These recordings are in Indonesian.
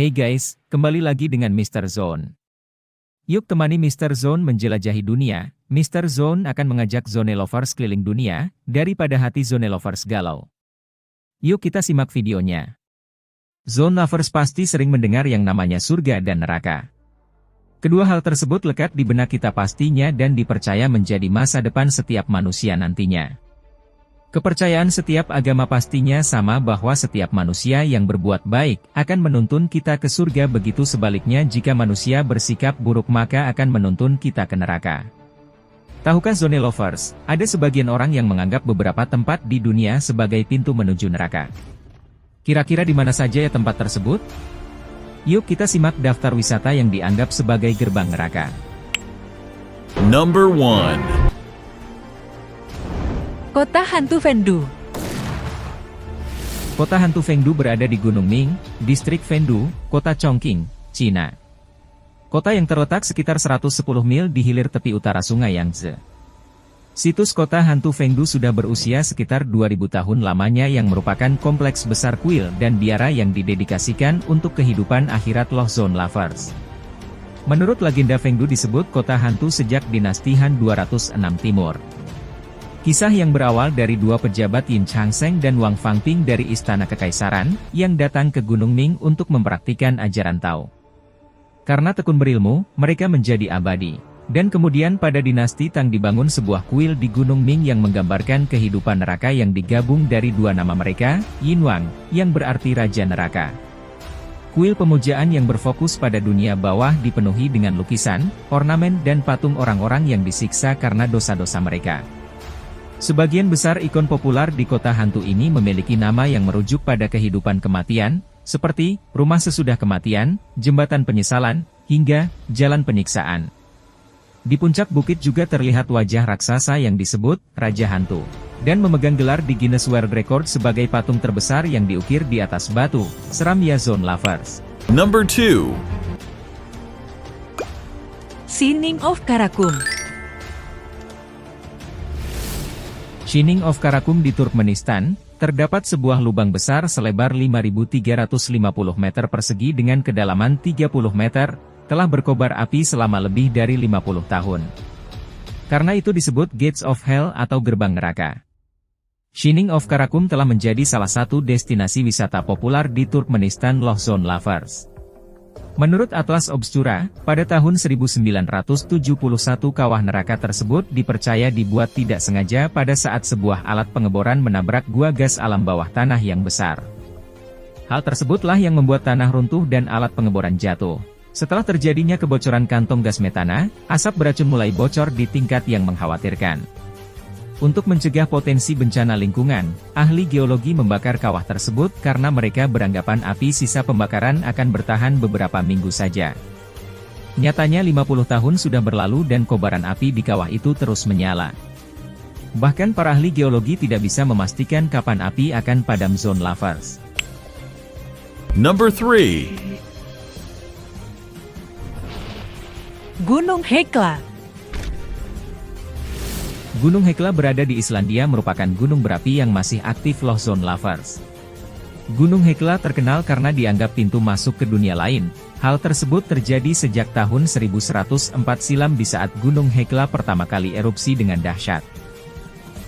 Hey guys, kembali lagi dengan Mr. Zone. Yuk temani Mr. Zone menjelajahi dunia. Mr. Zone akan mengajak Zone Lovers keliling dunia, daripada hati Zone Lovers galau. Yuk kita simak videonya. Zone Lovers pasti sering mendengar yang namanya surga dan neraka. Kedua hal tersebut lekat di benak kita pastinya dan dipercaya menjadi masa depan setiap manusia nantinya. Kepercayaan setiap agama pastinya sama bahwa setiap manusia yang berbuat baik akan menuntun kita ke surga, begitu sebaliknya jika manusia bersikap buruk maka akan menuntun kita ke neraka. Tahukah Zone Lovers, ada sebagian orang yang menganggap beberapa tempat di dunia sebagai pintu menuju neraka. Kira-kira di mana saja ya tempat tersebut? Yuk kita simak daftar wisata yang dianggap sebagai gerbang neraka. Number 1. Kota Hantu Fengdu. Kota Hantu Fengdu berada di Gunung Ming, Distrik Fengdu, Kota Chongqing, Cina. Kota yang terletak sekitar 110 mil di hilir tepi utara Sungai Yangtze. Situs Kota Hantu Fengdu sudah berusia sekitar 2000 tahun lamanya yang merupakan kompleks besar kuil dan biara yang didedikasikan untuk kehidupan akhirat loh Zone Lovers. Menurut legenda Fengdu disebut kota hantu sejak dinasti Han 206 Timur. Kisah yang berawal dari dua pejabat Yin Changsheng dan Wang Fangping dari Istana Kekaisaran, yang datang ke Gunung Ming untuk mempraktikkan ajaran Tao. Karena tekun berilmu, mereka menjadi abadi. Dan kemudian pada dinasti Tang dibangun sebuah kuil di Gunung Ming yang menggambarkan kehidupan neraka yang digabung dari dua nama mereka, Yin Wang, yang berarti Raja Neraka. Kuil pemujaan yang berfokus pada dunia bawah dipenuhi dengan lukisan, ornamen dan patung orang-orang yang disiksa karena dosa-dosa mereka. Sebagian besar ikon populer di kota hantu ini memiliki nama yang merujuk pada kehidupan kematian, seperti rumah sesudah kematian, jembatan penyesalan, hingga jalan penyiksaan. Di puncak bukit juga terlihat wajah raksasa yang disebut Raja Hantu, dan memegang gelar di Guinness World Record sebagai patung terbesar yang diukir di atas batu. Seram ya Zone Lovers. Number 2. Shining of Karakum. Shining of Karakum di Turkmenistan, terdapat sebuah lubang besar selebar 5.350 meter persegi dengan kedalaman 30 meter, telah berkobar api selama lebih dari 50 tahun. Karena itu disebut Gates of Hell atau gerbang neraka. Shining of Karakum telah menjadi salah satu destinasi wisata populer di Turkmenistan loh Zone Lovers. Menurut Atlas Obscura, pada tahun 1971 kawah neraka tersebut dipercaya dibuat tidak sengaja pada saat sebuah alat pengeboran menabrak gua gas alam bawah tanah yang besar. Hal tersebutlah yang membuat tanah runtuh dan alat pengeboran jatuh. Setelah terjadinya kebocoran kantong gas metana, asap beracun mulai bocor di tingkat yang mengkhawatirkan. Untuk mencegah potensi bencana lingkungan, ahli geologi membakar kawah tersebut karena mereka beranggapan api sisa pembakaran akan bertahan beberapa minggu saja. Nyatanya 50 tahun sudah berlalu dan kobaran api di kawah itu terus menyala. Bahkan para ahli geologi tidak bisa memastikan kapan api akan padam Zone Lovers. Number 3. Gunung Hekla. Gunung Hekla berada di Islandia, merupakan gunung berapi yang masih aktif loh Zone Lovers. Gunung Hekla terkenal karena dianggap pintu masuk ke dunia lain. Hal tersebut terjadi sejak tahun 1104 silam di saat Gunung Hekla pertama kali erupsi dengan dahsyat.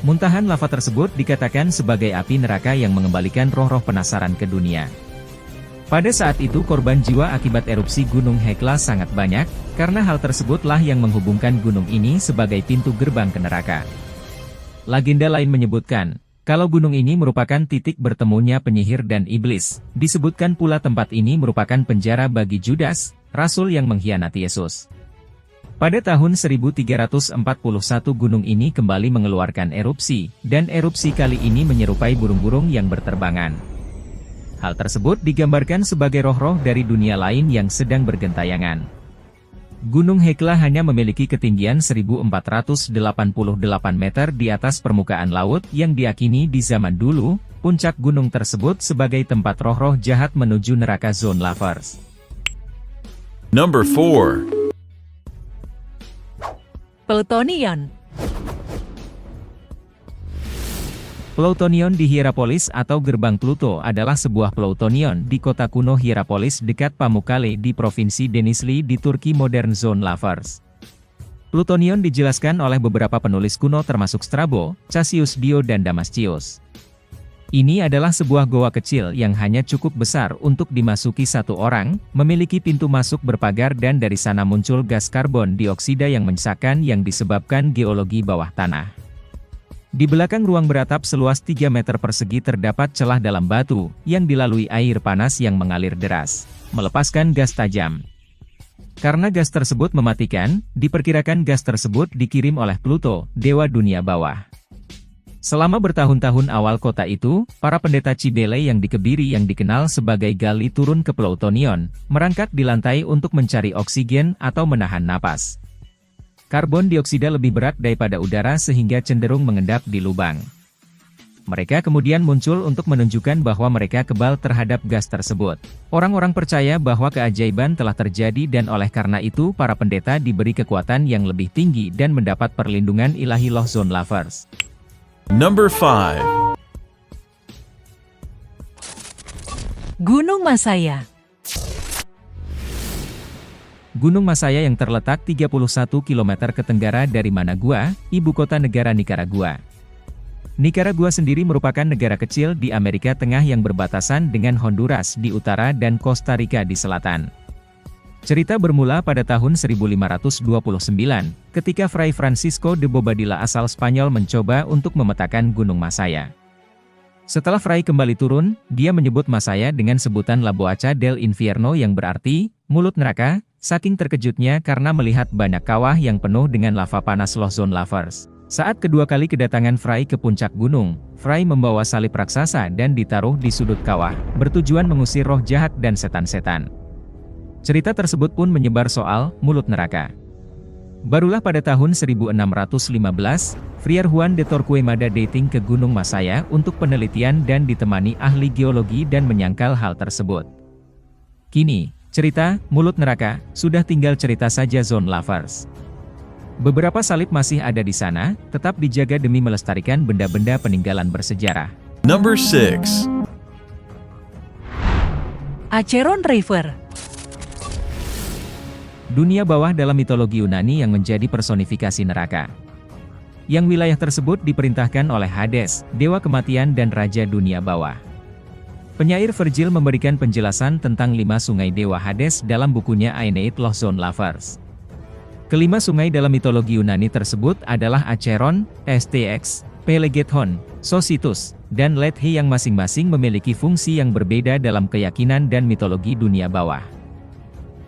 Muntahan lava tersebut dikatakan sebagai api neraka yang mengembalikan roh-roh penasaran ke dunia. Pada saat itu korban jiwa akibat erupsi Gunung Hekla sangat banyak, karena hal tersebutlah yang menghubungkan gunung ini sebagai pintu gerbang ke neraka. Legenda lain menyebutkan, kalau gunung ini merupakan titik bertemunya penyihir dan iblis, disebutkan pula tempat ini merupakan penjara bagi Judas, rasul yang mengkhianati Yesus. Pada tahun 1341 gunung ini kembali mengeluarkan erupsi, dan erupsi kali ini menyerupai burung-burung yang berterbangan. Hal tersebut digambarkan sebagai roh-roh dari dunia lain yang sedang bergentayangan. Gunung Hekla hanya memiliki ketinggian 1488 meter di atas permukaan laut yang diakini di zaman dulu, puncak gunung tersebut sebagai tempat roh-roh jahat menuju neraka Zone Lovers. Number 4. Plutonian. Ploutonion di Hierapolis atau Gerbang Pluto adalah sebuah Ploutonion di kota kuno Hierapolis dekat Pamukkale di Provinsi Denizli di Turki modern Zone Lovers. Plutonion dijelaskan oleh beberapa penulis kuno termasuk Strabo, Cassius Dio dan Damascius. Ini adalah sebuah goa kecil yang hanya cukup besar untuk dimasuki satu orang, memiliki pintu masuk berpagar dan dari sana muncul gas karbon dioksida yang menyesakan yang disebabkan geologi bawah tanah. Di belakang ruang beratap seluas 3 meter persegi terdapat celah dalam batu, yang dilalui air panas yang mengalir deras, melepaskan gas tajam. Karena gas tersebut mematikan, diperkirakan gas tersebut dikirim oleh Pluto, dewa dunia bawah. Selama bertahun-tahun awal kota itu, para pendeta Cibele yang dikebiri yang dikenal sebagai Gali turun ke Ploutonion, merangkak di lantai untuk mencari oksigen atau menahan napas. Karbon dioksida lebih berat daripada udara sehingga cenderung mengendap di lubang. Mereka kemudian muncul untuk menunjukkan bahwa mereka kebal terhadap gas tersebut. Orang-orang percaya bahwa keajaiban telah terjadi dan oleh karena itu para pendeta diberi kekuatan yang lebih tinggi dan mendapat perlindungan ilahi Loh Zone Lovers. Number 5. Gunung Masaya. Gunung Masaya yang terletak 31 km ke tenggara dari Managua, ibu kota negara Nicaragua. Nicaragua sendiri merupakan negara kecil di Amerika Tengah yang berbatasan dengan Honduras di utara dan Costa Rica di selatan. Cerita bermula pada tahun 1529, ketika Fray Francisco de Bobadilla asal Spanyol mencoba untuk memetakan Gunung Masaya. Setelah Fray kembali turun, dia menyebut Masaya dengan sebutan La Boca del Infierno yang berarti, mulut neraka, saking terkejutnya karena melihat banyak kawah yang penuh dengan lava panas Loh Zone Lovers. Saat kedua kali kedatangan Fray ke puncak gunung, Fray membawa salib raksasa dan ditaruh di sudut kawah, bertujuan mengusir roh jahat dan setan-setan. Cerita tersebut pun menyebar soal mulut neraka. Barulah pada tahun 1615, Friar Juan de Torquemada dating ke Gunung Masaya untuk penelitian dan ditemani ahli geologi dan menyangkal hal tersebut. Kini, cerita mulut neraka sudah tinggal cerita saja Zone Lovers. Beberapa salib masih ada di sana, tetap dijaga demi melestarikan benda-benda peninggalan bersejarah. Number 6. Acheron River. Dunia bawah dalam mitologi Yunani yang menjadi personifikasi neraka. Yang wilayah tersebut diperintahkan oleh Hades, dewa kematian dan raja dunia bawah. Penyair Virgil memberikan penjelasan tentang 5 sungai dewa Hades dalam bukunya Aeneid Loh Zone Lovers. Kelima sungai dalam mitologi Yunani tersebut adalah Acheron, Styx, Pelegethon, Sositus, dan Lethe yang masing-masing memiliki fungsi yang berbeda dalam keyakinan dan mitologi dunia bawah.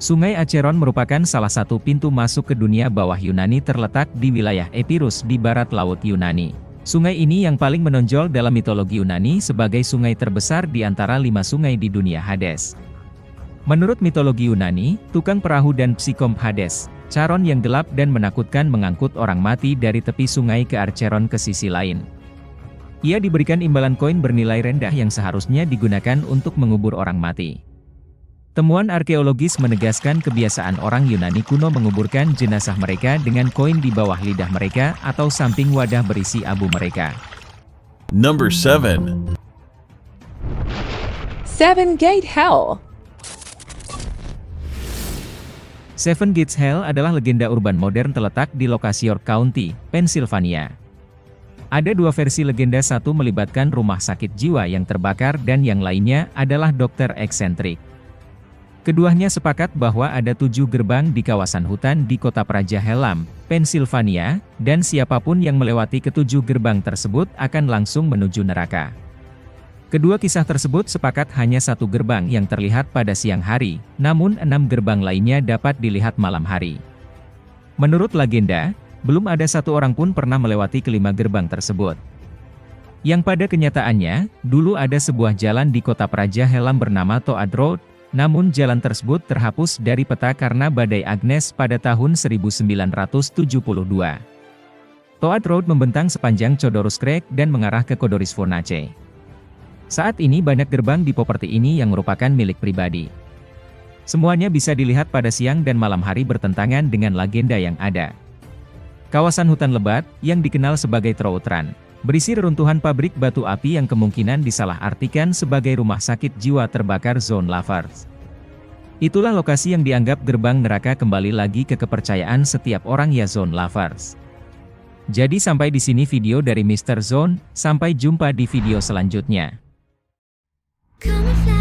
Sungai Acheron merupakan salah satu pintu masuk ke dunia bawah Yunani terletak di wilayah Epirus di barat laut Yunani. Sungai ini yang paling menonjol dalam mitologi Yunani sebagai sungai terbesar di antara 5 sungai di dunia Hades. Menurut mitologi Yunani, tukang perahu dan psikom Hades, Charon yang gelap dan menakutkan mengangkut orang mati dari tepi sungai ke Acheron ke sisi lain. Ia diberikan imbalan koin bernilai rendah yang seharusnya digunakan untuk mengubur orang mati. Temuan arkeologis menegaskan kebiasaan orang Yunani kuno menguburkan jenazah mereka dengan koin di bawah lidah mereka atau samping wadah berisi abu mereka. Number 7. Seven Gate Hell. Seven Gates Hell adalah legenda urban modern terletak di lokasi York County, Pennsylvania. Ada 2 versi legenda, satu melibatkan rumah sakit jiwa yang terbakar dan yang lainnya adalah dokter eksentrik. Keduanya sepakat bahwa ada 7 gerbang di kawasan hutan di kota Praja Hellam, Pennsylvania, dan siapapun yang melewati ke-7 gerbang tersebut akan langsung menuju neraka. Kedua kisah tersebut sepakat hanya 1 gerbang yang terlihat pada siang hari, namun 6 gerbang lainnya dapat dilihat malam hari. Menurut legenda, belum ada 1 orang pun pernah melewati ke-5 gerbang tersebut. Yang pada kenyataannya, dulu ada sebuah jalan di kota Praja Hellam bernama Toad Road, namun jalan tersebut terhapus dari peta karena badai Agnes pada tahun 1972. Toad Road membentang sepanjang Chodorus Creek dan mengarah ke Kodoris Fornace. Saat ini banyak gerbang di properti ini yang merupakan milik pribadi. Semuanya bisa dilihat pada siang dan malam hari bertentangan dengan legenda yang ada. Kawasan hutan lebat, yang dikenal sebagai Troutran, berisi reruntuhan pabrik batu api yang kemungkinan disalahartikan sebagai rumah sakit jiwa terbakar Zone Lovers. Itulah lokasi yang dianggap gerbang neraka, kembali lagi ke kepercayaan setiap orang ya Zone Lovers. Jadi sampai di sini video dari Mr. Zone, sampai jumpa di video selanjutnya. Come and fly